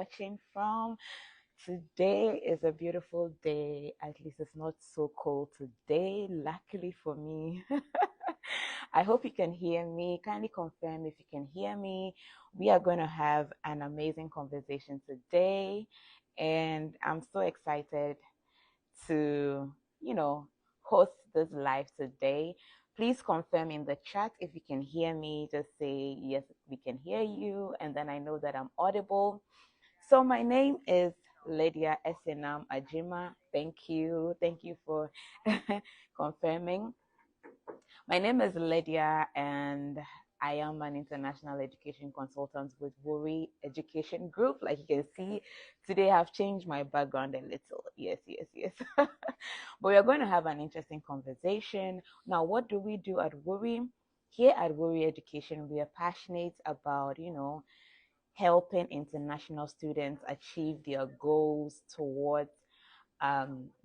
watching from. Today is a beautiful day. At least it's not so cold today, luckily for me. I hope you can hear me. Kindly confirm if you can hear me. We are going to have an amazing conversation today, and I'm so excited to, host this live today. Please confirm in the chat if you can hear me. Just say, yes, we can hear you, and then I know that I'm audible. So my name is Lydia Esenam Ajima. Thank you. Thank you for confirming. My name is Lydia, and I am an international education consultant with Wori Education Group. Like you can see, today I've changed my background a little. Yes, yes, yes. But we are going to have an interesting conversation. Now, what do we do at Wori? Here at Wori Education, we are passionate about, helping international students achieve their goals towards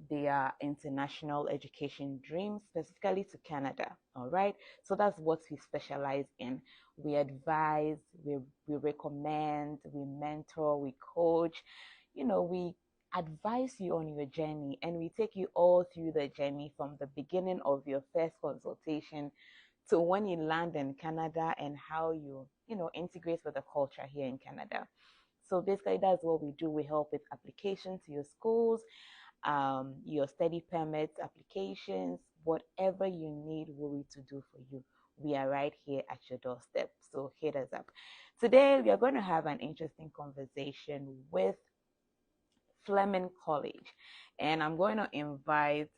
their international education dreams, specifically to Canada. All right. So that's what we specialize in. We advise, we recommend, we mentor, we coach. We advise you on your journey, and we take you all through the journey from the beginning of your first consultation to when you land in Canada and how you integrate with the culture here in Canada. So basically, that's what we do. We help with applications to your schools, your study permits, applications, whatever you need Wori to do for you. We are right here at your doorstep. So hit us up. Today, we are going to have an interesting conversation with Fleming College. And I'm going to invite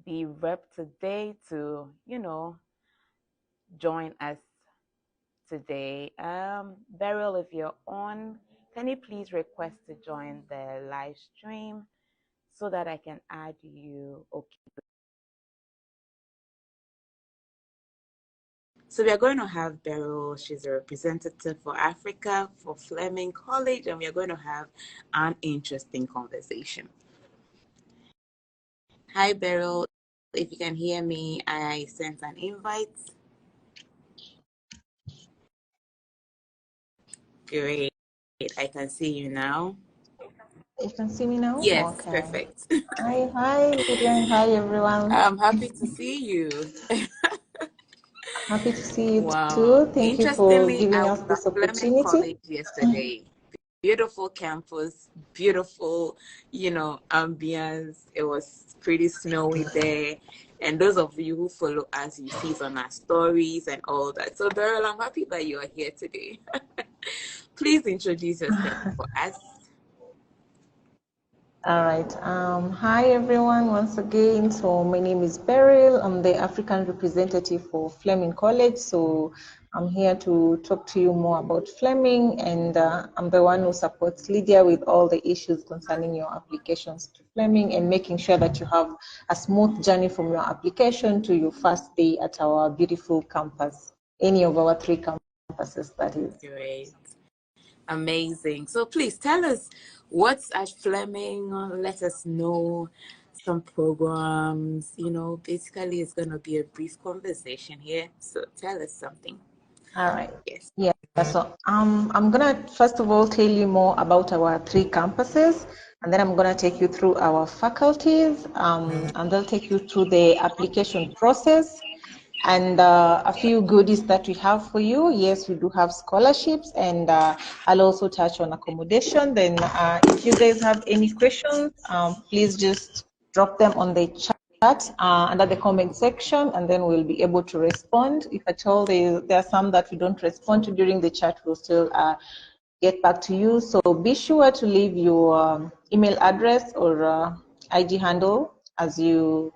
the rep today to, join us today. Beryl, if you're on, can you please request to join the live stream so that I can add you? Okay. So we are going to have Beryl. She's a representative for Africa for Fleming College, and we are going to have an interesting conversation. Hi, Beryl. If you can hear me, I sent an invite. Great. I can see you now. You can see me now? Yes, okay. Perfect. Hi, Lydia. Hi, everyone. I'm happy to see you. Happy to see you Wow. too. Thank you for Interestingly, giving I us was this at Fleming opportunity. College yesterday. Beautiful campus, beautiful, ambience. It was pretty snowy there. And those of you who follow us, you see it on our stories and all that. So, Beryl, I'm happy that you are here today. Please introduce yourself for us. All right. Hi, everyone, once again. So my name is Beryl. I'm the African representative for Fleming College. So I'm here to talk to you more about Fleming, and I'm the one who supports Lydia with all the issues concerning your applications to Fleming and making sure that you have a smooth journey from your application to your first day at our beautiful campus, any of our 3 campuses, that is. Great. Amazing. So please tell us what's at Fleming. Let us know some programs. Basically it's going to be a brief conversation here. So tell us something. All right. Yes. Yeah. So I'm gonna first of all tell you more about our 3 campuses, and then I'm gonna take you through our faculties, and they'll take you through the application process and a few goodies that we have for you. Yes, we do have scholarships, and I'll also touch on accommodation. Then if you guys have any questions, please just drop them on the chat under the comment section, and then we'll be able to respond. If at all there are some that we don't respond to during the chat, we'll still get back to you. So be sure to leave your email address or IG handle as you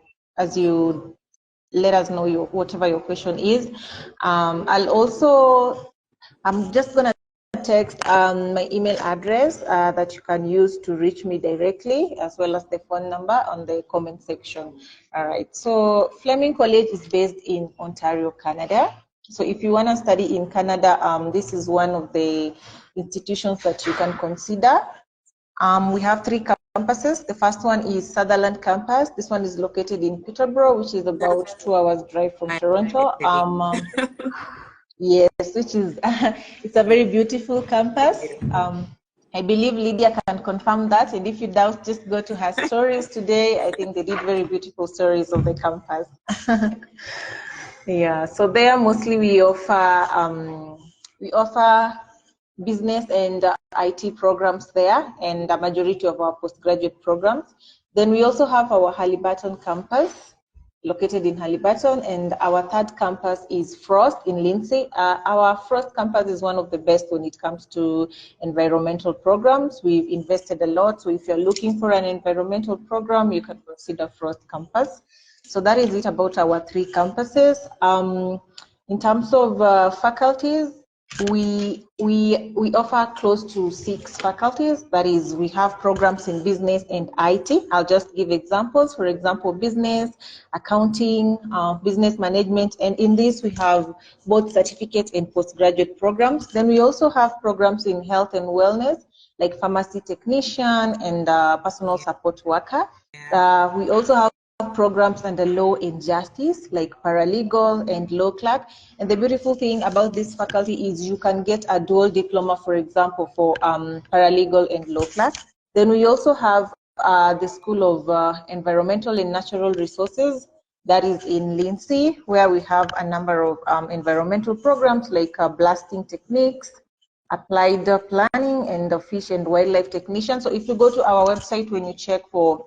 let us know whatever your question is. I'm just gonna text my email address that you can use to reach me directly, as well as the phone number on the comment section. All right, so Fleming College is based in Ontario, Canada. So if you want to study in Canada, this is one of the institutions that you can consider. We have 3 campuses. The first one is Sutherland campus. This one is located in Peterborough, which is about 2 hours drive from Toronto. Yes, which is it's a very beautiful campus. I believe Lydia can confirm that, and if you doubt, just go to her stories today. I think they did very beautiful stories of the campus. Yeah, so there mostly we offer business and IT programs there, and a majority of our postgraduate programs. Then we also have our Haliburton campus, located in Haliburton, and our third campus is Frost in Lindsay. Our Frost campus is one of the best when it comes to environmental programs. We've invested a lot, so if you're looking for an environmental program, you can consider Frost campus. So that is it about our three campuses. In terms of faculties, we offer close to 6 faculties. That is, we have programs in business and IT. I'll just give examples. For example, business, accounting, business management, and in this we have both certificate and postgraduate programs. Then we also have programs in health and wellness, like pharmacy technician and personal support worker. We also have programs under law and justice, like paralegal and law clerk. And the beautiful thing about this faculty is you can get a dual diploma, for example, for paralegal and law clerk. Then we also have the School of Environmental and Natural Resources, that is in Lindsay, where we have a number of environmental programs like blasting techniques, applied planning, and the fish and wildlife technician. So if you go to our website, when you check for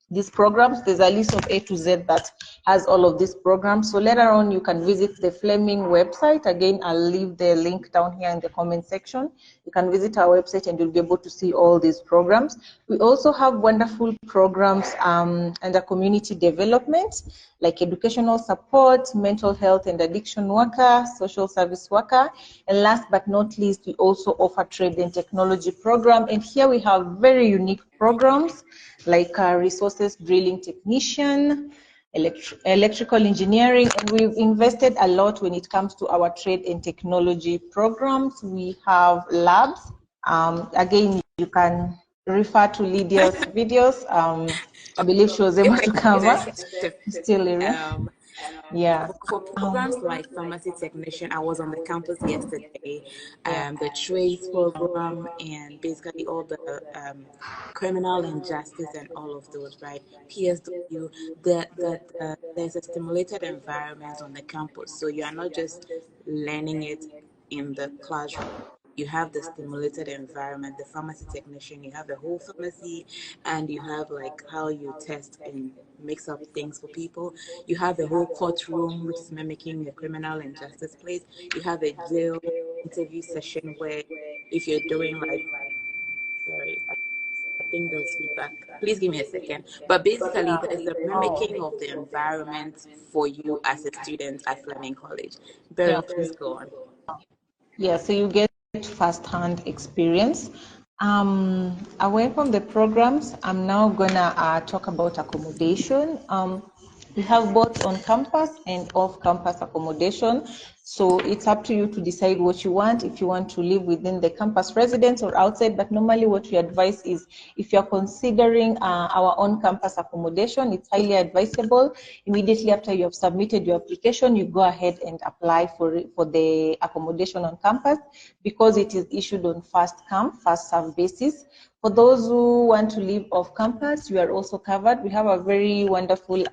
these programs, there's a list of A to Z that has all of these programs. So later on, you can visit the Fleming website. Again, I'll leave the link down here in the comment section. You can visit our website and you'll be able to see all these programs. We also have wonderful programs under community development, like educational support, mental health and addiction worker, social service worker. And last but not least, we also offer trade and technology program. And here we have very unique programs like resources drilling technician, electrical engineering, and we've invested a lot when it comes to our trade and technology programs. We have labs. Again, you can refer to Lydia's videos. I believe she was able to cover. Still, Lydia. Yeah. For programs like pharmacy technician, I was on the campus yesterday. The trades program and basically all the criminal and justice and all of those, right? PSW. There's a stimulated environment on the campus, so you are not just learning it in the classroom. You have the stimulated environment, the pharmacy technician, you have the whole pharmacy, and you have like how you test and mix up things for people. You have the whole courtroom, which is mimicking the criminal and justice place. You have a jail interview session where if you're doing like, sorry, I think there's feedback. Please give me a second. But basically, there's a mimicking of the environment for you as a student at Fleming College. Beryl, please go on. Yeah, so you get first-hand experience. Away from the programs, I'm now gonna talk about accommodation. We have both on-campus and off-campus accommodation. So it's up to you to decide what you want, if you want to live within the campus residence or outside. But normally what we advise is if you're considering our on-campus accommodation, it's highly advisable. Immediately after you have submitted your application, you go ahead and apply for the accommodation on campus, because it is issued on first come, first serve basis. For those who want to live off campus, you are also covered. We have a very wonderful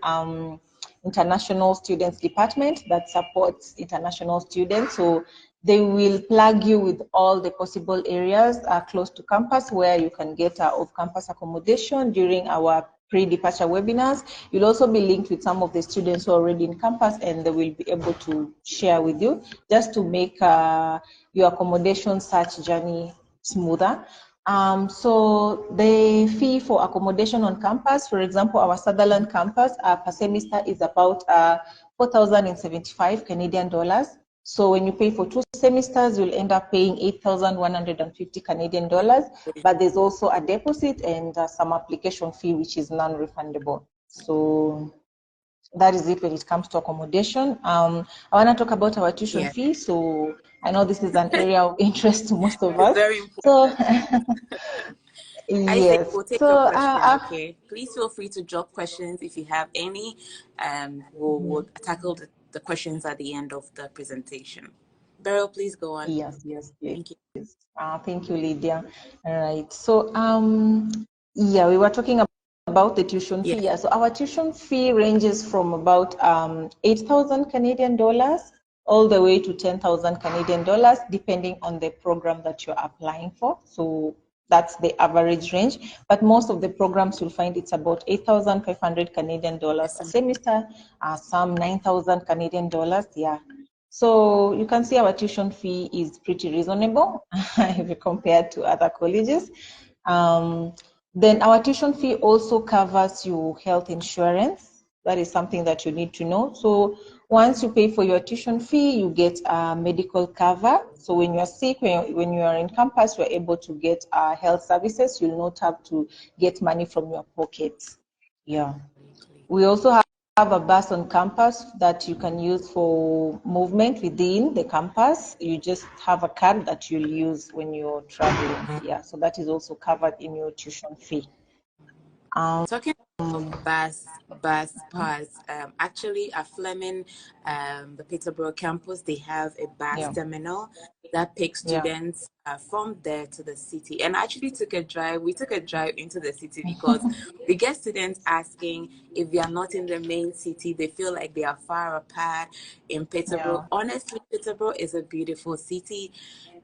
international students department that supports international students. So they will plug you with all the possible areas close to campus where you can get off-campus accommodation during our pre-departure webinars. You'll also be linked with some of the students who are already in campus, and they will be able to share with you just to make your accommodation search journey smoother. So the fee for accommodation on campus, for example, our Sutherland campus per semester is about 4,075 Canadian dollars. So when you pay for 2 semesters, you'll end up paying 8,150 Canadian dollars. But there's also a deposit and some application fee, which is non-refundable. So that is it when it comes to accommodation. I want to talk about our tuition fee. So I know this is an area of interest to most of us. Very important. So I yes. think we'll take So your question, okay? Please feel free to drop questions if you have any. We'll tackle the questions at the end of the presentation. Beryl, please go on. Yes, please. Thank you. Thank you, Lydia. All right. So, yeah, we were talking about the tuition fee. Yeah. So our tuition fee ranges from about 8,000 Canadian dollars all the way to 10,000 Canadian dollars, depending on the program that you're applying for. So that's the average range. But most of the programs you'll find it's about 8,500 Canadian dollars a semester, some 9,000 Canadian dollars. Yeah. So you can see our tuition fee is pretty reasonable if you compare to other colleges. Then our tuition fee also covers your health insurance. That is something that you need to know. So once you pay for your tuition fee, you get a medical cover. So when you're sick, when you are in campus, you're able to get health services. You'll not have to get money from your pockets. Yeah. We also have a bus on campus that you can use for movement within the campus. You just have a card that you'll use when you're traveling. Yeah, so that is also covered in your tuition fee. Talking about bus pass, actually at Fleming, the Peterborough campus, they have a bus terminal that takes students from there to the city. And I actually took a drive. We took a drive into the city because we get students asking if they are not in the main city, they feel like they are far apart in Peterborough. Honestly, Peterborough is a beautiful city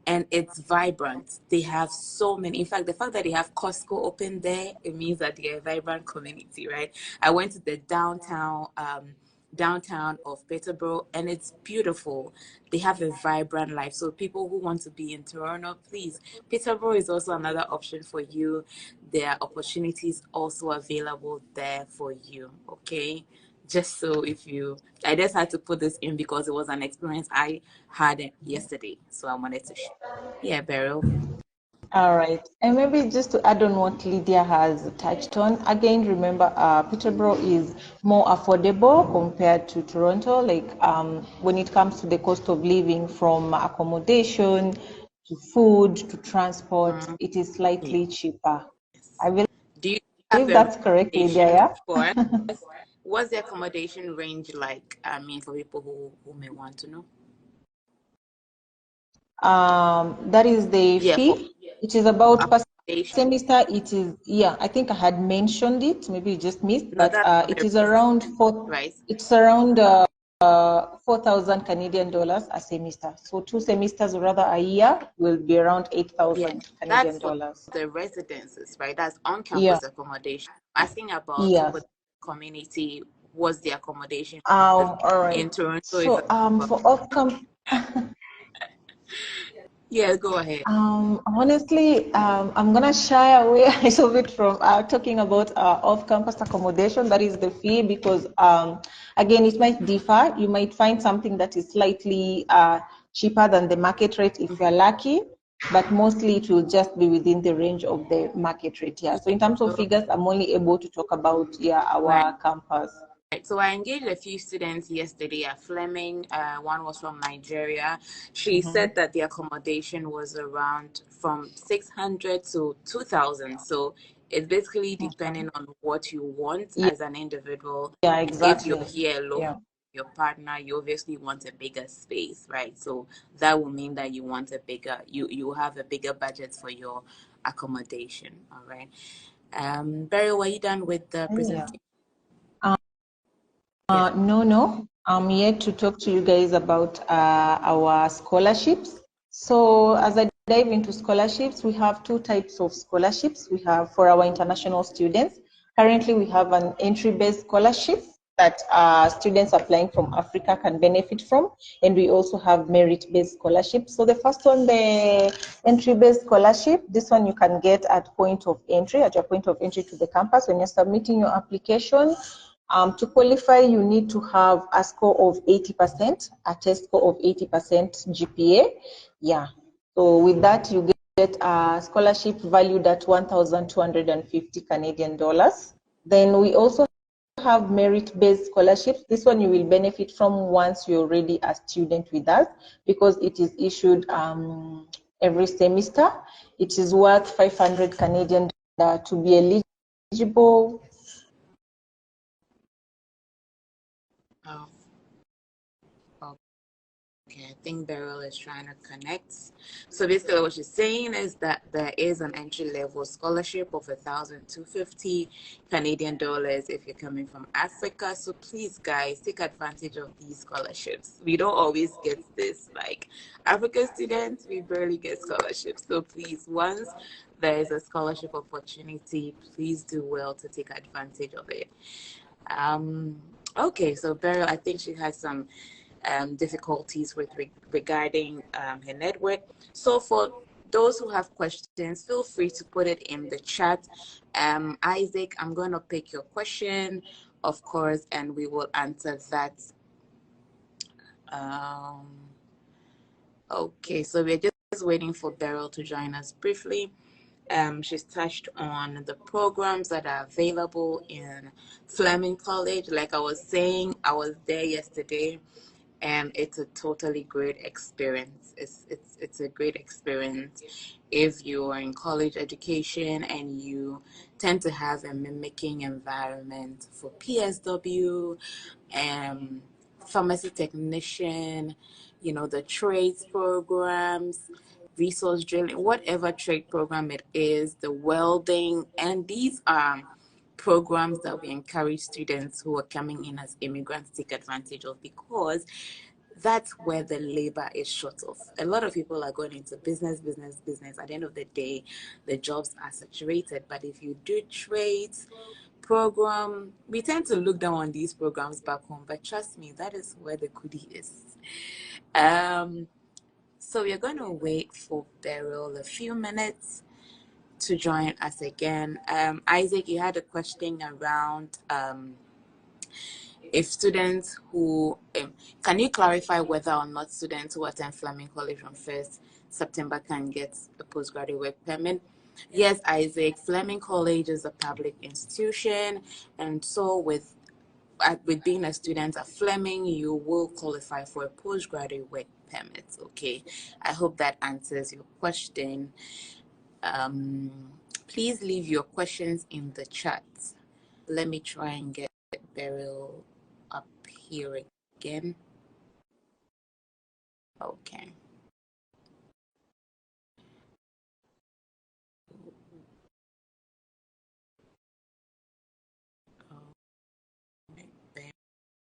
and it's vibrant. They have so many. In fact, the fact that they have Costco open there, it means that they're a vibrant community, right? I went to the downtown of Peterborough, and it's beautiful. They have a vibrant life. So people who want to be in Toronto, please, Peterborough is also another option for you. There are opportunities also available there for you, okay? Just so I just had to put this in because it was an experience I had yesterday. So I wanted to share. Yeah, Beryl. All right. And maybe just to add on what Lydia has touched on, again, remember Peterborough is more affordable compared to Toronto. Like when it comes to the cost of living, from accommodation to food to transport, it is slightly cheaper. I Do you have believe that's correct, Lydia, for us? What's the accommodation range like? I mean, for people who may want to know. That is the fee. It is about per semester. It is, I think I had mentioned it. Maybe you just missed, but it is around It's around 4,000 Canadian dollars a semester. So 2 semesters, or rather a year, will be around 8,000 Canadian dollars. The residences, right? That's on-campus accommodation. Asking about for the community, what's the accommodation all right. in Toronto? So for off-campus. Yeah, go ahead. Honestly, I'm gonna shy away a little bit from talking about off-campus accommodation. That is the fee, because again, it might differ. You might find something that is slightly cheaper than the market rate if you're lucky, but mostly it will just be within the range of the market rate. Yeah. So in terms of figures, I'm only able to talk about our campus. So I engaged a few students yesterday at Fleming. One was from Nigeria. She said that the accommodation was around from 600 to 2,000. So it's basically depending on what you want as an individual. Yeah, exactly. If you're here alone, your partner, you obviously want a bigger space, right? So that will mean that you want a bigger, you have a bigger budget for your accommodation. All right. Barry, were you done with the presentation? No. I'm yet to talk to you guys about our scholarships. So as I dive into scholarships, we have 2 types of scholarships. We have for our international students. Currently, we have an entry-based scholarship that students applying from Africa can benefit from. And we also have merit-based scholarships. So the first one, the entry-based scholarship, this one you can get at your point of entry to the campus when you're submitting your application. To qualify, you need to have a score of 80%, a test score of 80% GPA. Yeah. So with that, you get a scholarship valued at 1,250 Canadian dollars. Then we also have merit-based scholarships. This one you will benefit from once you're already a student with us, because it is issued every semester. It is worth 500 Canadian dollars to be eligible. Okay, I think Beryl is trying to connect. So basically what she's saying is that there is an entry-level scholarship of 1,250 Canadian dollars if you're coming from Africa. So please, guys, take advantage of these scholarships. We don't always get this. Like African students, we barely get scholarships. So please, once there is a scholarship opportunity, please do well to take advantage of it. Okay, so Beryl, I think she has some difficulties with regarding her network. So for those who have questions, feel free to put it in the chat. Isaac, I'm going to pick your question, of course, and we will answer that. Okay, so we're just waiting for Beryl to join us briefly. She's touched on the programs that are available in Fleming College. Like I was saying, I was there yesterday, and it's a totally great experience. It's a great experience if you are in college education and you tend to have a mimicking environment for PSW, pharmacy technician, the trades programs, resource drilling, whatever trade program it is, the welding, and these are programs that we encourage students who are coming in as immigrants to take advantage of, because that's where the labor is short of. A lot of people are going into business. At the end of the day, the jobs are saturated. But if you do trades program, we tend to look down on these programs back home. But trust me, that is where the goodie is. So we're going to wait for Beryl a few minutes to join us again. Isaac, you had a question around if students who, can you clarify whether or not students who attend Fleming College on 1st September can get a postgraduate work permit? Yes, Isaac, Fleming College is a public institution, and so with being a student at Fleming, you will qualify for a postgraduate work permit. Okay, I hope that answers your question. Please leave your questions in the chat. Let me try and get Beryl up here again. Okay.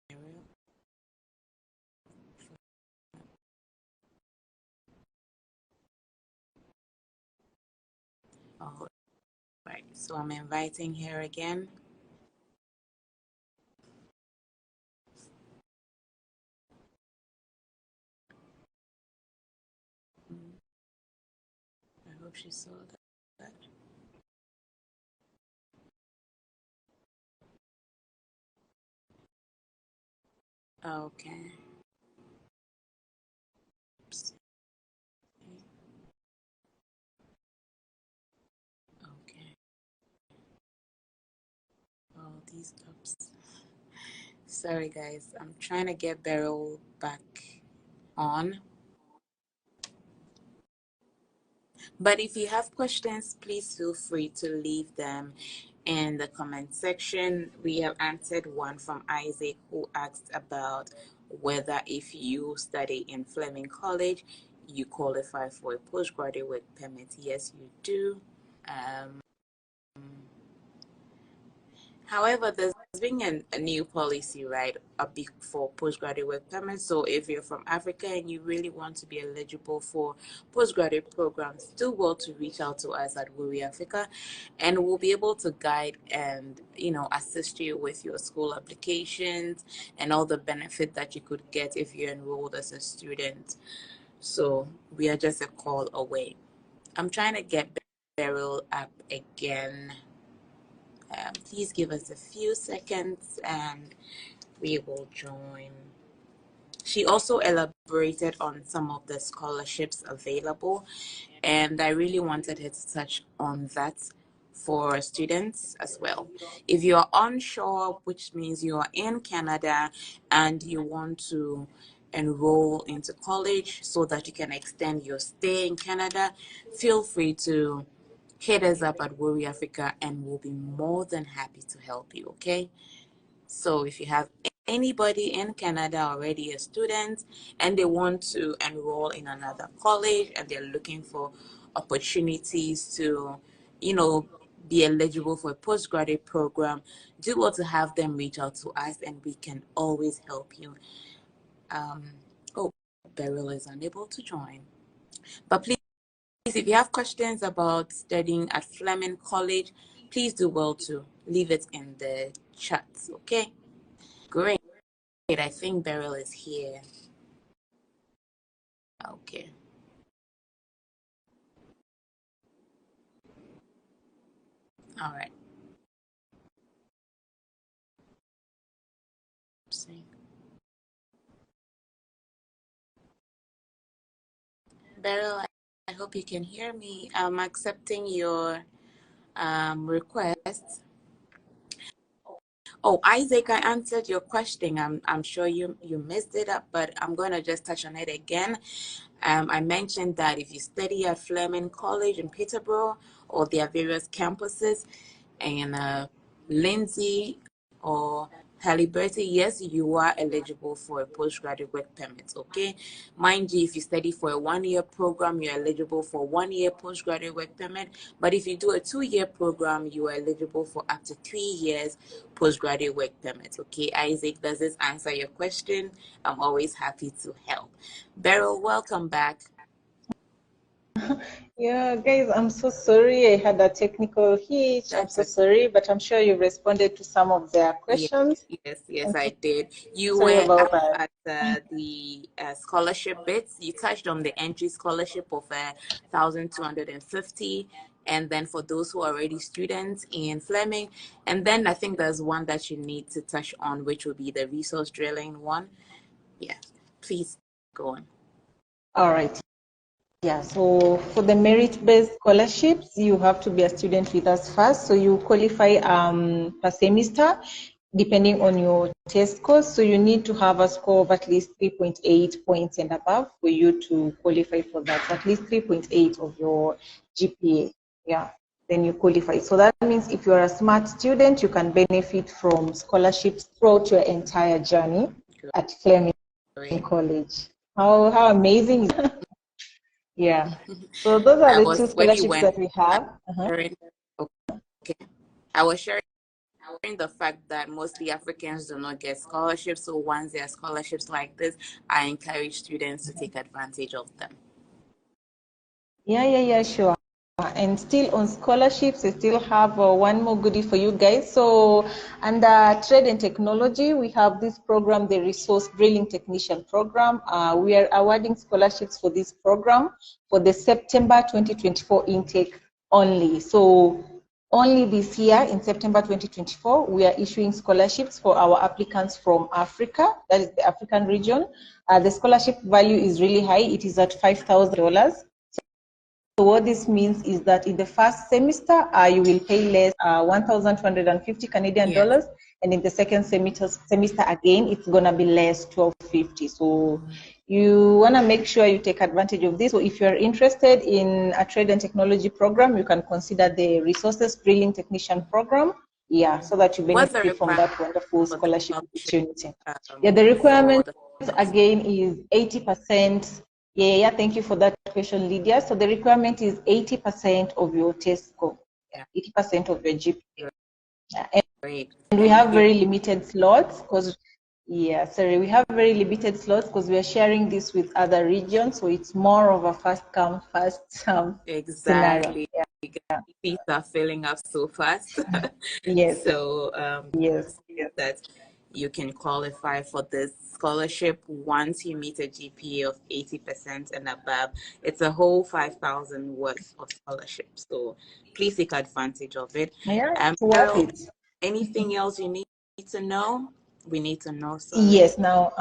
Beryl. All right. So I'm inviting her again. I hope she saw that. Okay. Oops. Okay. Oh, these ups. Sorry, guys. I'm trying to get Beryl back on. But if you have questions, please feel free to leave them in the comment section. We have answered one from Isaac, who asked about whether if you study in Fleming College, you qualify for a postgraduate permit. Yes, you do. Um, However, there's been a new policy, right, for postgraduate permits. So if you're from Africa and you really want to be eligible for postgraduate programs, do well to reach out to us at Wuri Africa, and we'll be able to guide and assist you with your school applications and all the benefit that you could get if you're enrolled as a student. So we are just a call away. I'm trying to get Beryl up again. Please give us a few seconds and we will join. She also elaborated on some of the scholarships available, and I really wanted her to touch on that for students as well. If you're onshore, which means you are in Canada and you want to enroll into college so that you can extend your stay in Canada, feel free to hit us up at Wuri Africa and we'll be more than happy to help you, okay? So if you have anybody in Canada already a student and they want to enroll in another college and they're looking for opportunities to, you know, be eligible for a postgraduate program, do well to have them reach out to us and we can always help you. Um, oh, Beryl is unable to join. But please, if you have questions about studying at Fleming College, please do well to leave it in the chat, okay? Great. I think Beryl is here. Okay. All right. See. Beryl, I hope you can hear me. I'm accepting your request. Oh, Isaac, I answered your question. I'm sure you missed it up, but I'm going to just touch on it again. I mentioned that if you study at Fleming College in Peterborough or their various campuses, and Lindsay or Halliburton, yes, you are eligible for a postgraduate work permit, okay? Mind you, if you study for a 1-year program, you're eligible for 1-year postgraduate work permit. But if you do a 2-year program, you are eligible for up to 3 years postgraduate work permit, okay? Isaac, does this answer your question? I'm always happy to help. Beryl, welcome back. Yeah, guys, I'm so sorry. I had a technical hitch. I'm so sorry, but I'm sure you responded to some of their questions. Yes, I did. You Sorry were about up that. at the scholarship bits. You touched on the entry scholarship of 1,250, and then for those who are already students in Fleming, and then I think there's one that you need to touch on, which will be the resource drilling one. Yeah, please go on. All right. Yeah, so for the merit-based scholarships, you have to be a student with us first. So you qualify per semester, depending on your test scores. So you need to have a score of at least 3.8 points and above for you to qualify for that. So at least 3.8 of your GPA. Yeah, then you qualify. So that means if you're a smart student, you can benefit from scholarships throughout your entire journey at Fleming College. How amazing is that? Yeah. So those are I the two was when you scholarships went that we have. sharing. Okay, I was sharing the fact that mostly Africans do not get scholarships. So once there are scholarships like this, I encourage students to take advantage of them. Yeah, sure. And still on scholarships, we still have one more goodie for you guys. So under trade and technology, we have this program, the Resource Drilling Technician Program. We are awarding scholarships for this program for the September 2024 intake only. So only this year in September 2024, we are issuing scholarships for our applicants from Africa, that is the African region. The scholarship value is really high. It is at $5,000. So what this means is that in the first semester, you will pay less, 1,250 Canadian dollars, and in the second semester again, it's gonna be less, 1,250. So you wanna make sure you take advantage of this. So if you're interested in a trade and technology program, you can consider the Resources Drilling Technician program. Yeah, so that you benefit from that wonderful scholarship opportunity. Yeah, the requirement again is 80%. Yeah, thank you for that question, Lydia. So the requirement is 80% of your test score, 80% of your GPA. And we have very limited slots because, we have very limited slots because we are sharing this with other regions. So it's more of a first come, first scenario. Exactly. Seats are filling up so fast. Yes. So yes. that you can qualify for this scholarship once you meet a GPA of 80% and above. It's a whole 5,000 worth of scholarship. So please take advantage of it. Yeah, it's worth it. Anything else you need to know? We need to know. Sorry. Yes. Now,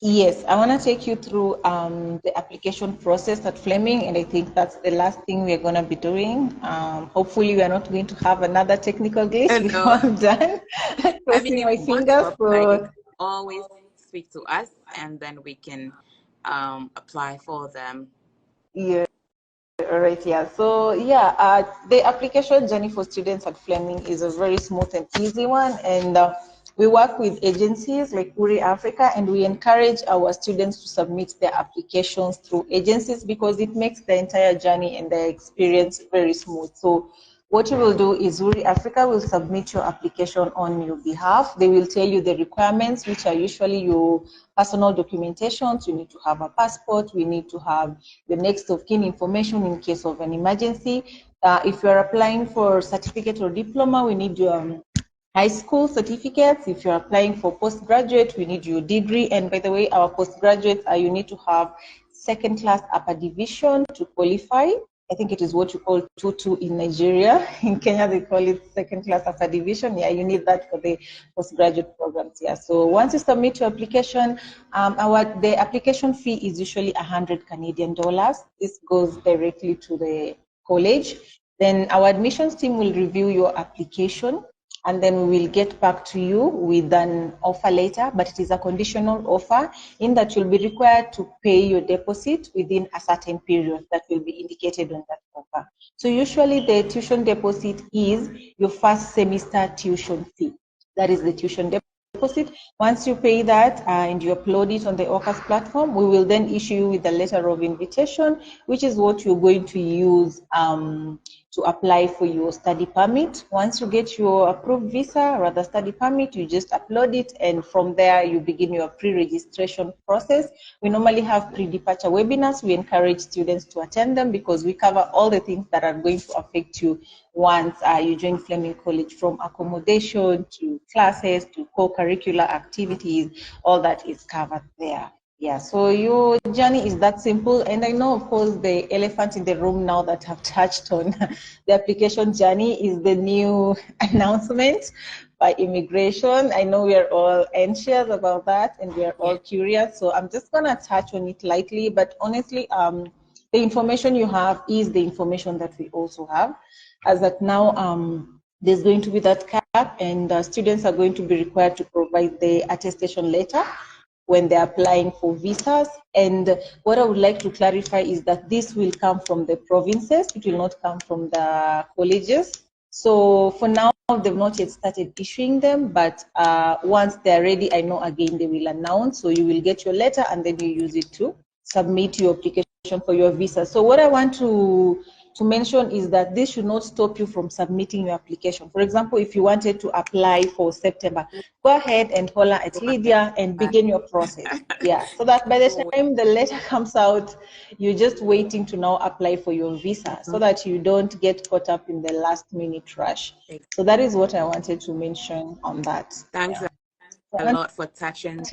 yes, I want to take you through the application process at Fleming, and I think that's the last thing we're going to be doing. Hopefully, we are not going to have another technical glitch before I'm done. Crossing my fingers. So always speak to us, and then we can apply for them. Yeah. All right, yeah. So the application journey for students at Fleming is a very smooth and easy one, and We work with agencies like URI Africa, and we encourage our students to submit their applications through agencies because it makes the entire journey and the experience very smooth. So what you will do is URI Africa will submit your application on your behalf. They will tell you the requirements, which are usually your personal documentations. You need to have a passport. We need to have the next of kin information in case of an emergency. If you're applying for certificate or diploma, we need your high school certificates. If you're applying for postgraduate, we need your degree. And by the way, our postgraduates, you need to have second class upper division to qualify. I think it is what you call 2-2 in Nigeria. In Kenya, they call it second class upper division. Yeah, you need that for the postgraduate programs. Yeah. So once you submit your application, the application fee is usually 100 Canadian dollars. This goes directly to the college. Then our admissions team will review your application, and then we will get back to you with an offer letter, but it is a conditional offer in that you'll be required to pay your deposit within a certain period that will be indicated on that offer. So usually the tuition deposit is your first semester tuition fee. That is the tuition deposit. Once you pay that and you upload it on the OCAS platform, we will then issue you with a letter of invitation, which is what you're going to use to apply for your study permit. Once you get your approved visa, rather study permit, you just upload it, and from there you begin your pre-registration process. We normally have pre-departure webinars. We encourage students to attend them because we cover all the things that are going to affect you once you join Fleming College, from accommodation to classes to co-curricular activities. All that is covered there. Yeah, so your journey is that simple. And I know, of course, the elephant in the room now that I've touched on the application journey is the new announcement by immigration. I know we are all anxious about that and we are all curious. So I'm just going to touch on it lightly. But honestly, the information you have is the information that we also have. As at now, there's going to be that cap, and students are going to be required to provide the attestation letter when they're applying for visas. And what I would like to clarify is that this will come from the provinces. It will not come from the colleges. So for now, they've not yet started issuing them, but once they're ready, I know again they will announce. So you will get your letter and then you use it to submit your application for your visa. So what I want to mention is that this should not stop you from submitting your application. For example, if you wanted to apply for September, go ahead and holler at Lydia and begin your process. Yeah, so that by the time the letter comes out, you're just waiting to now apply for your visa so that you don't get caught up in the last minute rush. So that is what I wanted to mention on that. Thanks a lot for touching.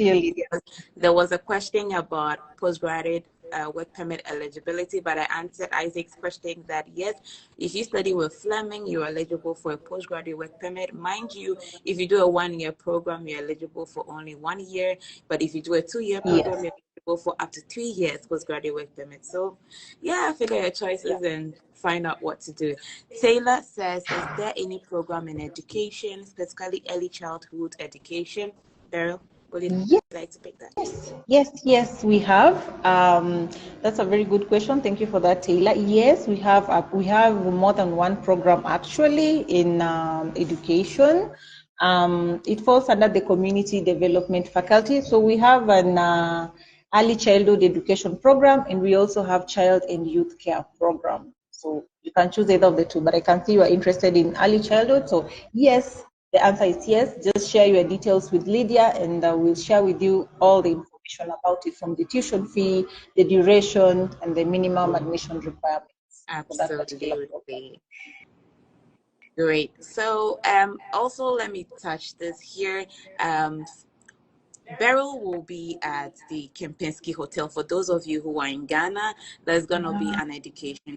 There was a question about postgraduate work permit eligibility, but I answered Isaac's question that yes, if you study with Fleming, you're eligible for a postgraduate work permit. Mind you, if you do a 1-year program, you're eligible for only 1 year, but if you do a 2-year program, you're eligible for up to 3 years postgraduate work permit. So yeah, figure your choices and find out what to do. Taylor says, is there any program in education, specifically early childhood education? Beryl, would you like to pick that? Yes, we have. That's a very good question. Thank you for that, Taylor. Yes, we have more than one program actually in education. It falls under the community development faculty. So we have an early childhood education program, and we also have child and youth care program. So you can choose either of the two, but I can see you are interested in early childhood. So yes, the answer is yes. Just share your details with Lydia, and we'll share with you all the information about it, from the tuition fee, the duration, and the minimum admission requirements. Absolutely. Great. So also let me touch this here. Beryl will be at the Kempinski Hotel. For those of you who are in Ghana, there's going to be an education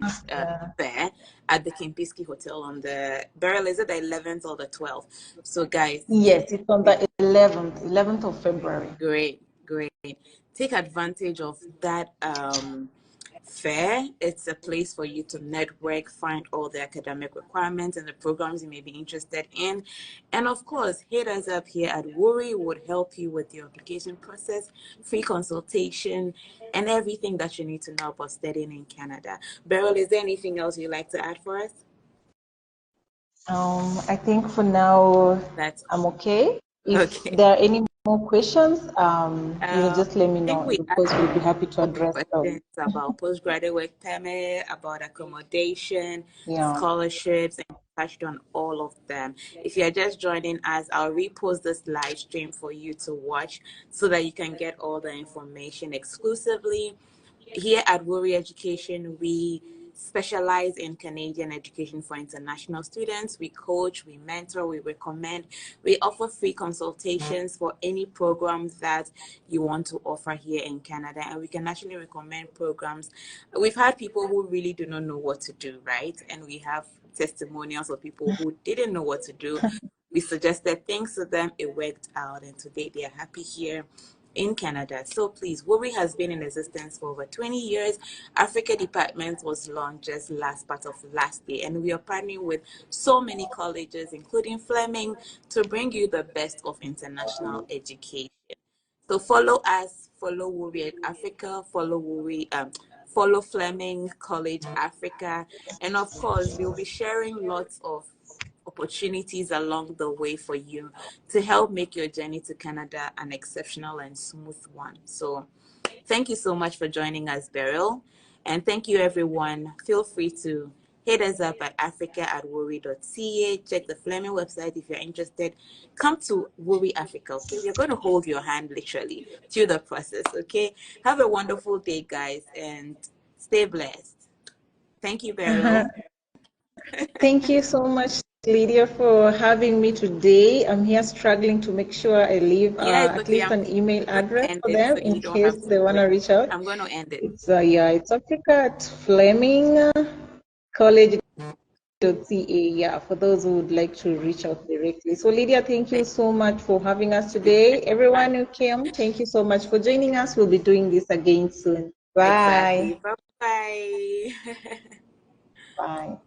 fair at the Kempinski Hotel on the, Beryl, is it the 11th or the 12th? So guys. Yes, it's on the 11th of February. Great. Take advantage of that fair. It's a place for you to network, find all the academic requirements and the programs you may be interested in. And of course, hit us up here at WURI. Would help you with your application process, free consultation, and everything that you need to know about studying in Canada. Beryl, is there anything else you'd like to add for us? I think for now, I'm okay. If Okay. there are any more questions, just let me I think know. we Of asked course, we'll be happy to more address those. questions about postgraduate work permit, about accommodation, Yeah. scholarships, and touched on all of them. If you're just joining us, I'll repost this live stream for you to watch so that you can get all the information exclusively. Here at Worry Education, we specialize in Canadian education for international students. We coach, we mentor, we recommend, we offer free consultations for any programs that you want to offer here in Canada. And we can actually recommend programs. We've had people who really do not know what to do, right? And we have testimonials of people who didn't know what to do. We suggested things to them, it worked out, and today they are happy here in Canada. So please, WORI has been in existence for over 20 years. Africa Department was launched just last part of last year, and we are partnering with so many colleges, including Fleming, to bring you the best of international education. So follow us, follow WORI Africa, follow Fleming College Africa, and of course, we'll be sharing lots of opportunities along the way for you to help make your journey to Canada an exceptional and smooth one. So thank you so much for joining us, Beryl. And thank you, everyone. Feel free to hit us up at africa@worry.ca. Check the Fleming website if you're interested. Come to Worry Africa, okay? We're going to hold your hand literally through the process, okay? Have a wonderful day, guys, and stay blessed. Thank you, Beryl. Thank you so much, Lydia, for having me today. I'm here struggling to make sure I leave Yeah, it's at okay. least I'm an email going to address end for it them so in you don't case have to they want to wait. reach out. I'm going to end it. It's it's Africa at Fleming College.ca. Yeah, for those who would like to reach out directly. So Lydia, thank you so much for having us today. Bye. Everyone who came, thank you so much for joining us. We'll be doing this again soon. Exactly. Bye. Bye bye. Bye.